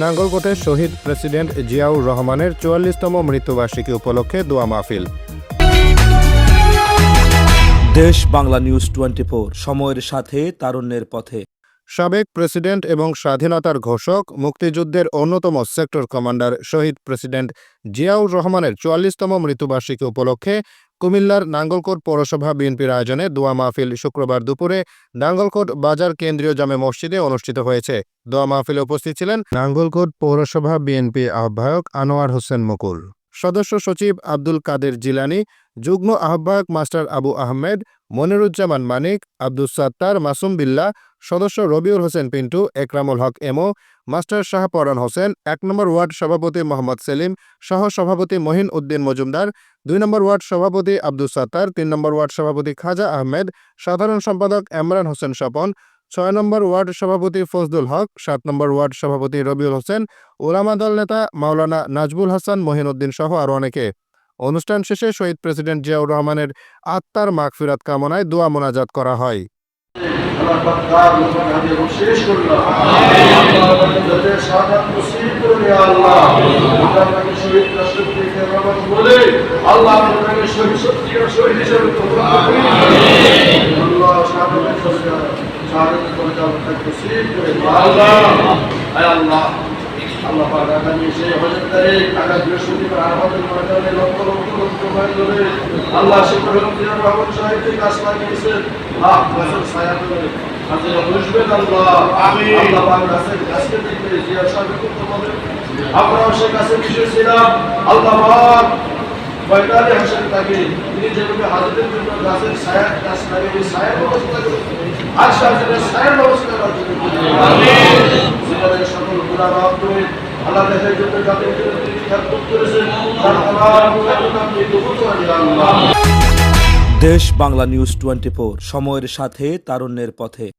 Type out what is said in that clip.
নাঙ্গলকোটে শহীদ president Ziaur রহমানের ৪৪তম মৃত্যুবার্ষিকী উপলক্ষে দোয়া মাহফিল। দেশ বাংলা নিউজ 24, সময়ের সাথে তারুণ্যের পথে। সাবেক প্রেসিডেন্ট এবং স্বাধীনতার ঘোষক, মুক্তিযুদ্ধের অন্যতম সেক্টর কমান্ডার শহীদ প্রেসিডেন্ট জিয়াউর রহমানের ৪৪তম মৃত্যুবার্ষিকী উপলক্ষে কুমিল্লার নাঙ্গলকোট পৌরসভা বিএনপির আয়োজনে দোয়া মাহফিল শুক্রবার দুপুরে নাঙ্গলকোট বাজার কেন্দ্রীয় জামে মসজিদে অনুষ্ঠিত হয়েছে। দোয়া মাহফিলে উপস্থিত ছিলেন নাঙ্গলকোট পৌরসভা বিএনপি আহ্বায়ক আনোয়ার হোসেন মুকুল, সদস্য সচিব আব্দুল কাদের জিলানী, যুগ্ম আহ্বায়ক মাস্টার আবু আহমেদ, মনিরুজ্জামান মানিক, আব্দুস সাত্তার মাসুম বিল্লাহ, সদস্য রবিউল হোসেন পিন্টু, একরামুল হক এমো, মাস্টার শাহপরান হোসেন, ১ নম্বর ওয়ার্ড সভাপতি মোহাম্মদ সেলিম, সহ সভাপতি মহিন উদ্দিন মজুমদার, ২ নম্বর ওয়ার্ড সভাপতি আব্দুস সাত্তার, ৩ নম্বর ওয়ার্ড সভাপতি খাজা আহমেদ, সাধারণ সম্পাদক এমরান হোসেন স্বপন, ৬ নম্বর ওয়ার্ড সভাপতি ফজলুল হক, ৭ নম্বর ওয়ার্ড সভাপতি রবিউল হোসেন, ওলামা দল নেতা মাওলানা নাজবুল হাসান মহিনউদ্দিন সহ আরও অনেকে। অনুষ্ঠান শেষে শহীদ প্রেসিডেন্ট জিয়াউর রহমানের আত্মার মাগফিরাত কামনায় দোয়া মোনাজাত করা হয়। আল্লাহ পাক আগামী সেই হজের তারিখ আগামী বৃহস্পতিবার আমাদের ময়দানে লক্ষ লক্ষ লোক জমা করে আল্লাহ জিয়াউর রহমান সাহেব যে গাছ লাগিয়েছেন লাখ গাছের ছায়া করে হাজিরা বসবেন। আল্লাহ আমিন। আল্লাহ পাক গাছকে দেখে জিয়া সাহেব করতে হবে। আমরাও সেই গাছের বিষয় ছিলাম। আল্লাহ পাক ময়দানে হাসেন তাকে তিনি যেভাবে হাজিদের জন্য গাছের ছায়া গাছ লাগিয়ে ছায়ার ব্যবস্থা করেছেন, আর সাহেবের ছায়ার ব্যবস্থা করেছেন। আমিন। জীবনের সকল গুনাহ মাফ করে আল্লাহ দেশের জন্য জাতির জন্য তিনি খেদমত করেছেন। দেশ বাংলা নিউজ 24, সময়ের সাথে তারুণ্যের পথে।